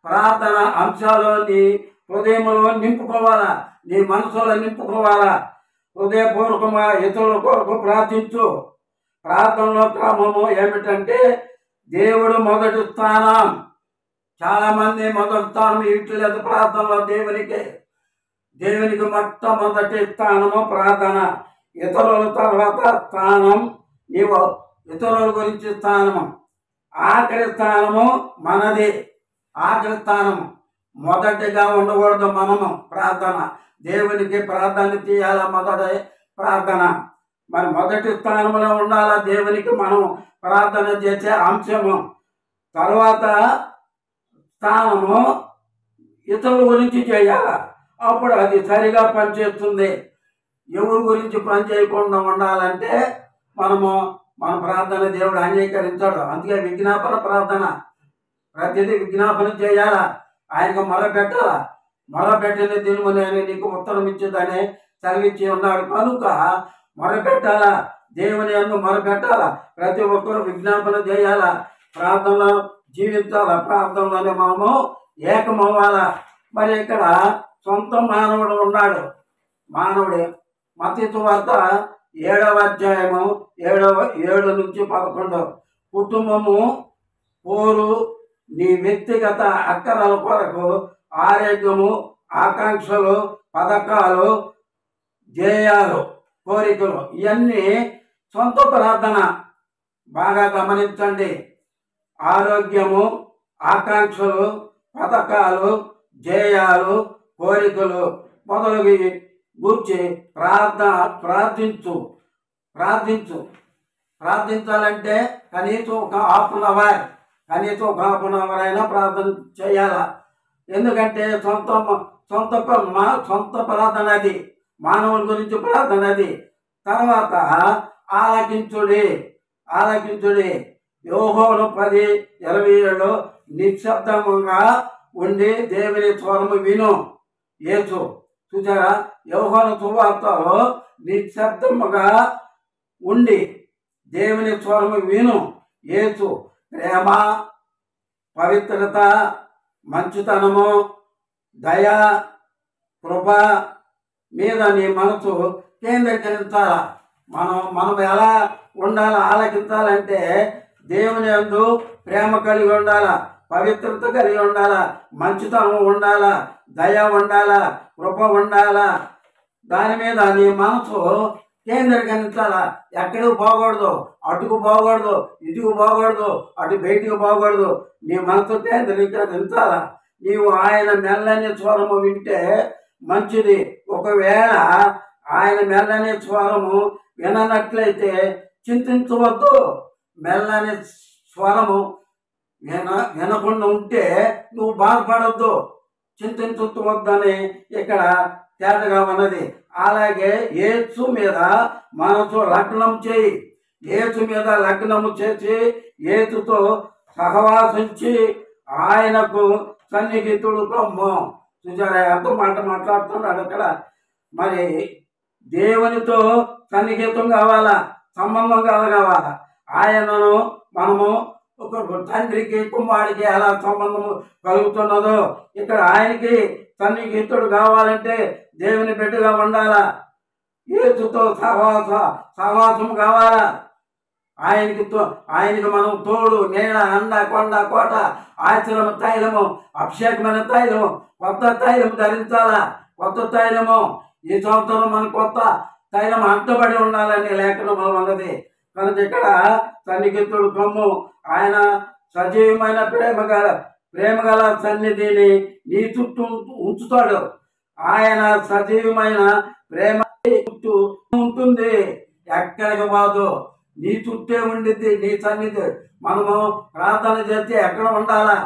ప్రార్థన అంశాలు నీ హృదయంలో నింపుకోవాలా, నీ మనసులో నింపుకోవాలా. హృదయపూర్వకంగా ఇతరుల కొరకు ప్రార్థించు. ప్రార్థనలో క్రమము ఏమిటంటే దేవుడు మొదటి స్థానం. చాలా మంది మొదటి స్థానం ఇట్లేదు ప్రార్థనలో దేవునికి. దేవునికి మొట్టమొదటి స్థానము ప్రార్థన. ఇతరుల తర్వాత స్థానం నీవు, ఇతరుల గురించి స్థానము. ఆఖరి స్థానము మనది. ఆఖరి స్థానము మొదటిగా ఉండకూడదు. మనము ప్రార్థన దేవునికి ప్రాధాన్యత ఇవ్వాలా. మొదటి ప్రార్థన మరి మొదటి స్థానంలో ఉండాలా. దేవునికి మనం ప్రార్థన చేసే అంశము. తర్వాత స్థానము ఇతరుల గురించి చేయాల. అప్పుడు అది సరిగా పనిచేస్తుంది. ఎవరి గురించి పని చేయకుండా ఉండాలంటే మన ప్రార్థన దేవుడు అంగీకరించాడు. అందుకే విజ్ఞాపన ప్రార్థన. ప్రతిదీ విజ్ఞాపన చేయాల. ఆయనకు మొరపెట్టాల. మొరపెట్టిన దినము నేను నీకు ఉత్తరం ఇచ్చేదని సెలవిచ్చి ఉన్నాడు. కనుక మొరపెట్టాలా. దేవుని యందు మొరపెట్టాలా. ప్రతి ఒక్కరు విజ్ఞాపన చేయాల. ప్రార్థనలో జీవించాల. ప్రార్థనలోనే మనము ఏకమవ్వాలా. మరి ఇక్కడ సొంత మానవుడు ఉన్నాడు. మానవుడే మత్తయి సువార్త 7వ అధ్యాయము 7-11. కుటుంబము, పోరు, నీ వ్యక్తిగత అక్కరల కొరకు ఆరోగ్యము, ఆకాంక్షలు, పథకాలు, ధ్యేయాలు, కోరికలు, ఇవన్నీ సొంత ప్రార్థన. బాగా గమనించండి. ఆరోగ్యము, ఆకాంక్షలు, పథకాలు, ధ్యేయాలు, కోరికలు మొదలవి గూర్చి ప్రార్థించాలంటే కనీసం ఒక హాఫ్ అన్ అవర్ అయినా ప్రార్థన చేయాలా. ఎందుకంటే సొంత ప్రార్థన అది. మానవుల గురించి ప్రార్థన అది. తర్వాత ఆలకించుడి. యోహోను 10:27 నిశ్శబ్దముగా ఉండి దేవుని స్వరము విను. యేసు చూసారా, యోహోను సువార్తలో నిశ్శబ్దముగా ఉండి దేవుని స్వరము విను. యేసు ప్రేమ, పవిత్రత, మంచితనము, దయ, కృప మీద నీ మనసు కేంద్రీకరించాలా. మనం ఎలా ఉండాలా, ఆలకించాలంటే దేవుని యందు ప్రేమ కలిగి ఉండాలా, పవిత్రత కలిగి ఉండాలా, మంచితనం ఉండాలా, దయ ఉండాలా, కృప ఉండాలా. దాని మీద నీ మనసు కేంద్రీకరించాలా. ఎక్కడికి పోకూడదు, అటుకు పోకూడదు, ఇటుకు పోకూడదు, అటు బయటికి పోకూడదు. నీ మనసు కేంద్రీకరించాలా. నీవు ఆయన మెల్లని స్వరము వింటే మంచిది. ఒకవేళ ఆయన మెల్లని స్వరము విననట్లయితే చింతించవద్దు. మెల్లని స్వరము వినకుండా ఉంటే నువ్వు బాధపడద్దు, చింతించవద్దని ఇక్కడ తేటగా ఉన్నది. అలాగే యేసు మీద మనసు లగ్నం చేయి. యేసు మీద లగ్నము చేసి యేసుతో సహవాసించి ఆయనకు సన్నిహితుడు కమ్ము. చూసారా ఎంత మాట మాట్లాడుతున్నాడు అక్కడ. మరి దేవునితో సన్నిహితం కావాలా, సంబంధం కావాలా. ఆయనను మనము ఒక తండ్రికి కుమారుడికి ఎలా సంబంధం కలుగుతున్నదో ఇక్కడ ఆయనకి సన్నిహితుడు కావాలంటే దేవుని బిడ్డగా ఉండాలా. యేసుతో సహవాసం కావాలా. ఆయనకి మనం తోడు, నీడ, అండ, కొండ, కోట, ఆశ్రమ తైలము, అభిషేకమైన తైలము, కొత్త తైలము ధరించాలా. కొత్త తైలము ఈ సంవత్సరం మన కొత్త తైలం అంటబడి ఉండాలని లేఖనంలో ఉన్నది. కనుక ఇక్కడ సన్నిహితుడు కమ్ము. ఆయన సజీవమైన ప్రేమగల సన్నిధిని నీ చుట్టూ ఉంచుతాడు. ఆయన సజీవమైన ప్రేమ చుట్టూ ఉంటుంది, ఎక్కడికి పోదు, నీ చుట్టే ఉండిద్ది. నీ సన్నిధి మనము ప్రార్థన చేస్తే ఎక్కడ ఉండాలా,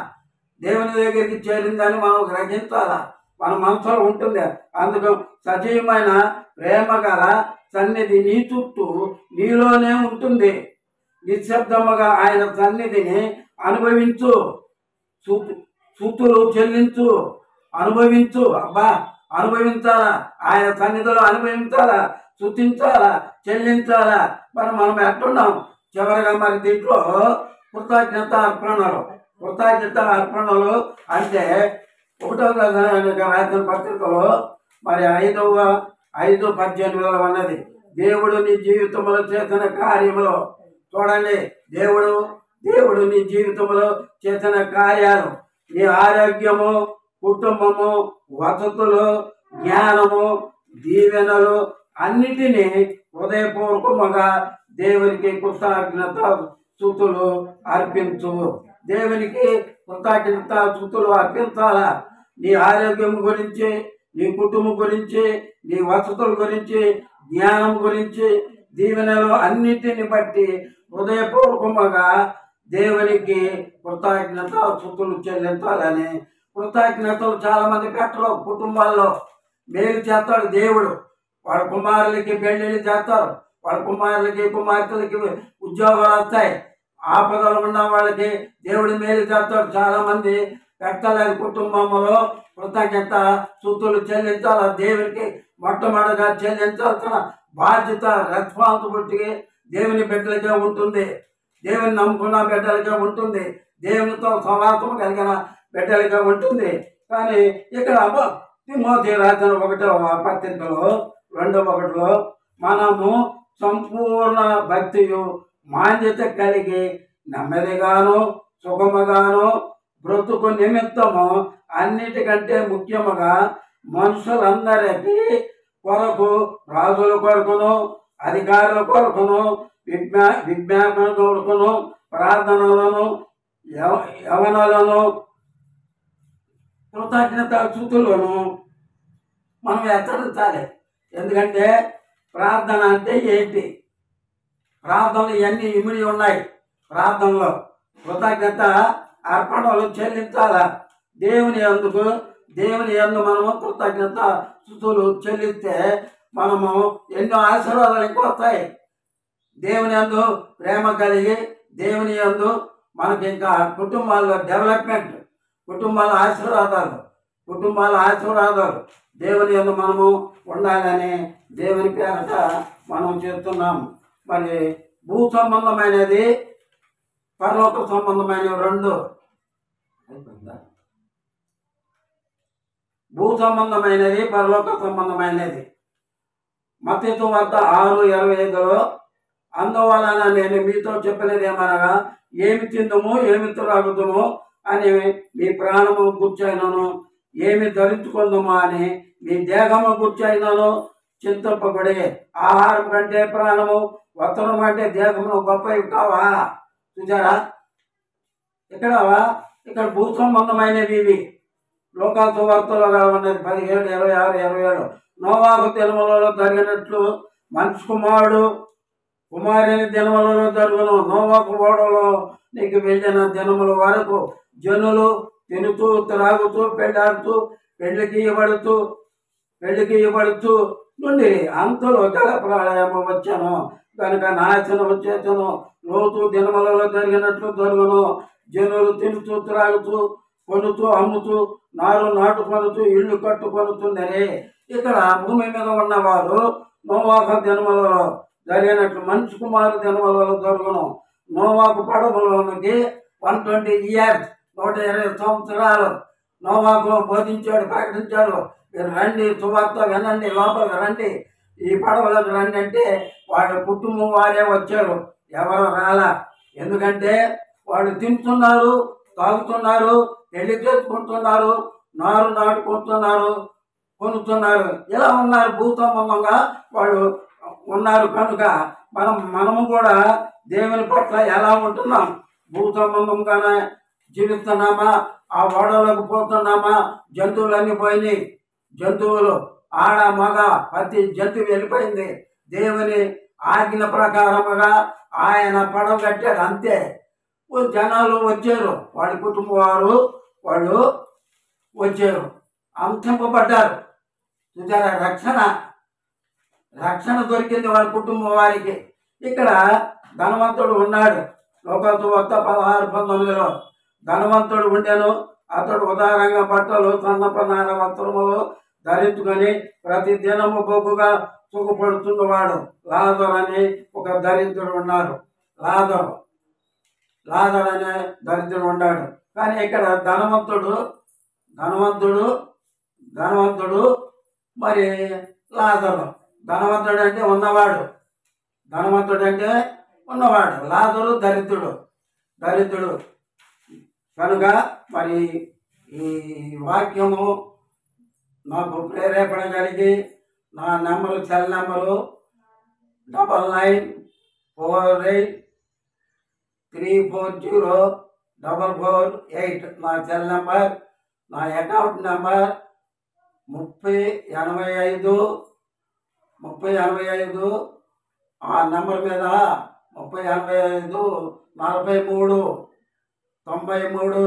దేవుని దగ్గరికి చేరిందని మనం గ్రహించాలా. మన మనసులో ఉంటుంది. అందుకు సజీవమైన ప్రేమ గల సన్నిధి నీ చుట్టూ నీలోనే ఉంటుంది. నిశ్శబ్దముగా ఆయన సన్నిధిని అనుభవించు, స్తుతులు చెల్లించు, అనుభవించు. అనుభవించాలా, ఆయన సన్నిధిలో అనుభవించాలా, స్తుతించాలా, చెల్లించాలా. మనం ఎట్టున్నాం. చివరిగా మరి దీంట్లో కృతజ్ఞత అర్పణలు అంటే 1వ రాసిన పత్రికలో మరి 5:18 ఉన్నది. దేవుడు నీ జీవితంలో చేసిన కార్యములు చూడండి. దేవుడు నీ జీవితంలో చేసిన కార్యాలు, నీ ఆరోగ్యము, కుటుంబము, వసతులు, జ్ఞానము, దీవెనలు అన్నిటినీ హృదయపూర్వకముగా దేవునికి కృతజ్ఞత స్తుతులు అర్పించు. దేవునికి కృతజ్ఞత స్తుతులు అర్పించాలా. నీ ఆరోగ్యం గురించి, నీ కుటుంబం గురించి, నీ వసతుల గురించి, జ్ఞానం గురించి, దీవెనలు అన్నిటిని బట్టి హృదయపూర్వకముగా దేవునికి కృతజ్ఞత స్తుతులు చెల్లించాలని. కృతజ్ఞతలు చాలా మంది పెట్టరు. కుటుంబాల్లో మేలు చేస్తాడు దేవుడు. వాళ్ళ కుమారులకి పెళ్లిళ్ళు చేస్తారు, వాళ్ళ కుమారులకి కుమార్తెలకి ఉద్యోగాలు వస్తాయి. ఆపదలు ఉన్న వాళ్ళకి దేవుడు మేలు చేస్తాడు. చాలా మంది పెట్టలేని కుటుంబంలో కృతజ్ఞత స్తుతులు చెల్లించాల. దేవునికి మొట్టమొదటిగా చెల్లించాల్సిన బాధ్యత, రెస్పాన్సిబిలిటీ దేవుని బిడ్డలకే ఉంటుంది. దేవుని నమ్ముకున్న బిడ్డలకే ఉంటుంది. దేవునితో సవాసం కలిగిన బిడ్డలకే ఉంటుంది. కానీ ఇక్కడ తిమోతి రాసిన 1వ పత్రికలో 2:1 మనము సంపూర్ణ భక్తియు మాన్యత కలిగి నెమ్మదిగాను సుఖముగాను బ్రతుకు నిమిత్తము అన్నిటికంటే ముఖ్యముగా మనుషులందరికీ కొరకు, రాజుల కొరకును, అధికారుల కొరకును, విజ్ఞాపన కొరకును, ప్రార్థనలను, యవనలను, కృతజ్ఞత స్తుతులను మనం హెచ్చరించాలి. ఎందుకంటే ప్రార్థన అంటే ఏంటి? ప్రార్థనలు ఇవన్నీ ఇమిడి ఉన్నాయి. ప్రార్థనలో కృతజ్ఞత అర్పణలు చెల్లించాలా. దేవుని యందు మనము కృతజ్ఞత స్తుతులు చెల్లిస్తే మనము ఎన్నో ఆశీర్వాదాలు ఎక్కువ వస్తాయి. దేవుని యందు ప్రేమ కలిగి, దేవుని యందు మనకి ఇంకా కుటుంబాల్లో డెవలప్మెంట్, కుటుంబాల ఆశీర్వాదాలు దేవుని యందు మనము ఉండాలని దేవుని పేరట మనం చేస్తున్నాము. మరి భూ సంబంధమైనది, పరలోక సంబంధమైనవి రెండు. భూ సంబంధమైనది, పరలోక సంబంధమైనది. మత్తయి సువార్త 6:25 అందువలన నేను మీతో చెప్పినది ఏమనగా, ఏమి తిందుము, ఏమి త్రాగుదుము అని మీ ప్రాణము గుర్చైనను, ఏమి ధరించుకుందుము అని మీ దేహము గుర్చైనను చింతపబడి. ఆహారం కంటే ప్రాణము, వస్త్రం అంటే దేహమును గొప్పవి కావా? చూసారా? ఇక్కడ భూ సంబంధమైనవి ఇవి. లోకాసు వార్తలో ఉన్నది 17, 26, 27 నోవాహు దినములలో జరిగినట్లు మనిషి కుమారుని దినములలో జరుగును. నోవాహు ఓడలో నీకు వెళ్ళిన దినముల వరకు జనులు తినుతూ, త్రాగుతూ, పెళ్ళాడుతూ, పెళ్లికి ఇవ్వబడుతూ నుండి అంతలో జల ప్రళయము వచ్చాను కనుక నాశనం వచ్చేసను. లోతు దినములలో జరిగినట్లు జరుగును. జనులు తినుతూ, త్రాగుతూ, కొనుతూ, అమ్ముతూ, నారు నాటుకొనుతూ, ఇళ్ళు కట్టుకొనుతుందని. ఇక్కడ భూమి మీద ఉన్నవారు నోవాహు దినములలో జరిగినట్లు మనిషి కుమారు దినములలో జరుగును. నోవాహు పడవలోనికి 120 years 120 సంవత్సరాలు నోవాహు బోధించాడు, ప్రకటించాడు. మీరు రండి, సువార్త వినండి, లోపలికి రండి, ఈ పడవలకు రండి అంటే వాళ్ళ కుటుంబం వారే వచ్చారు, ఎవరు రాలా. ఎందుకంటే వాళ్ళు తింటున్నారు, తాగుతున్నారు, పెళ్లి చేసుకుంటున్నారు, నారు నాటుకుంటున్నారు, కొనుక్కున్నారు. ఇలా ఉన్నారు. భూ సంబంధంగా వాళ్ళు ఉన్నారు. కనుక మనము కూడా దేవుని పట్ల ఎలా ఉంటున్నాం? భూ సంబంధంగానే జీవిస్తున్నామా? ఆ ఓడలకు పోతున్నామా? జంతువులన్నీ పోయినాయి. జంతువులు ఆడ మగ ప్రతి జంతువు వెళ్ళిపోయింది. దేవుని ఆజ్ఞ ప్రకారముగా ఆయన పడవ కట్టాడు, అంతే. జనాలు వచ్చారు, వాళ్ళ కుటుంబం వాళ్ళు వచ్చారు, అంతింపబడ్డారు. చూసారా? రక్షణ దొరికింది వాళ్ళ కుటుంబం వారికి. ఇక్కడ ధనవంతుడు ఉన్నాడు. లోకాసు వార్త 16:19 ధనవంతుడు ఉండెను. అతడు ఉదారంగా బట్టలు, సన్నపనార వస్త్రములు ధరించుకొని ప్రతి దినము బొగ్గుగా సుఖపడుతున్నవాడు లాజరు అని ఒక దరిద్రుడు ఉన్నాడు. లాజరు అనే దరిద్రుడు ఉన్నాడు. కానీ ఇక్కడ ధనవంతుడు మరి లాజరు. ధనవంతుడు అంటే ఉన్నవాడు, లాజరు దరిద్రుడు. కనుక మరి ఈ వాక్యము నాకు ప్రేరేపణ కలిగి నా నెంబరు సెల్ నెంబరు 9948340448 నా సెల్ నెంబర్. నా అకౌంట్ నెంబర్ 3085 ఆ నెంబర్ మీద 3085 43 93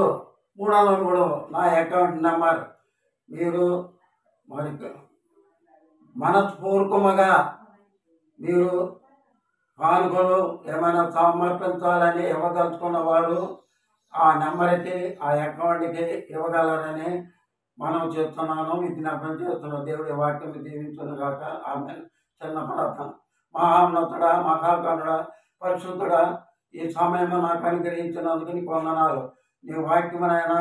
303 నా అకౌంట్ నెంబర్. మీరు మరి మనస్పూర్వకంగా మీరు కానుకలు ఏమైనా సమర్పించాలని ఇవ్వదలుచుకున్న వారు ఆ నెంబర్కి ఆ అకౌంట్కి ఇవ్వగలరని మనం చేస్తున్నాను, విజ్ఞాపన చేస్తున్నాం. దేవుడి వాక్యం దీవించును గాక. ఆమె చిన్న ప్రార్థన. మహాన్నతుడా, మహాగణుడా, పరిశుద్ధుడా, ఈ సమయం నాకు అనుగ్రహించినందుకు నీకు వందనాలు. నీ వాక్యమునైనా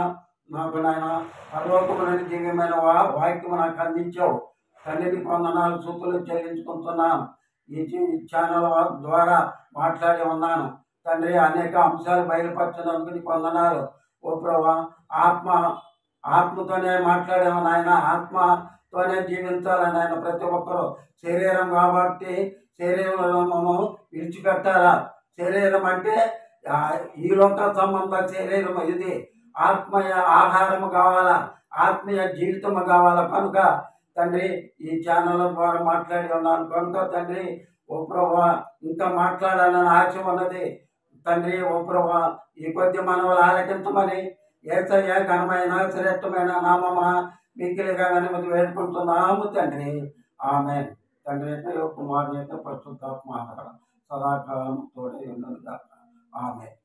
నాకు నాయన పరలోకమైన దివ్యమైన వాక్యము నాకు అందించావు. తండ్రికి వందనాలు, స్తుతులు చెల్లించుకుంటున్నాను. ఈ ఛానల్ ద్వారా మాట్లాడి ఉన్నాను తండ్రి. అనేక అంశాలు బయలుపరిచినందుకు నీకు వందనాలు. ఓ ప్రభా, ఆత్మతోనే మాట్లాడాము నాయన, ఆత్మతోనే జీవించాలని ఆయన. ప్రతి ఒక్కరూ శరీరం కాబట్టి శరీరము విడిచిపెట్టాలా. శరీరం అంటే ఈ లోక సంబంధ శరీరం ఇది. ఆత్మీయ ఆహారము కావాలా, ఆత్మీయ జీవితము కావాలా. కనుక తండ్రి ఈ ఛానల్ ద్వారా మాట్లాడి ఉన్నాను కనుక తండ్రి ఓ ప్రభా ఇంకా మాట్లాడాలని ఆశ ఉన్నది తండ్రి. ఓ ప్రభా ఈ కొద్ది మనవలు ఆలకించమని యేసయ్య ఘనమైన శ్రేష్టమైన నామమున మిక్కిలిగా వెనుమతి వేడుకుంటున్నాము తండ్రి. ఆమేన్. తండ్రి యొక్క కుమారుని యొక్క పరిశుద్ధాత్మ సదాకాలం తోడై ఉన్నది. ఆమేన్.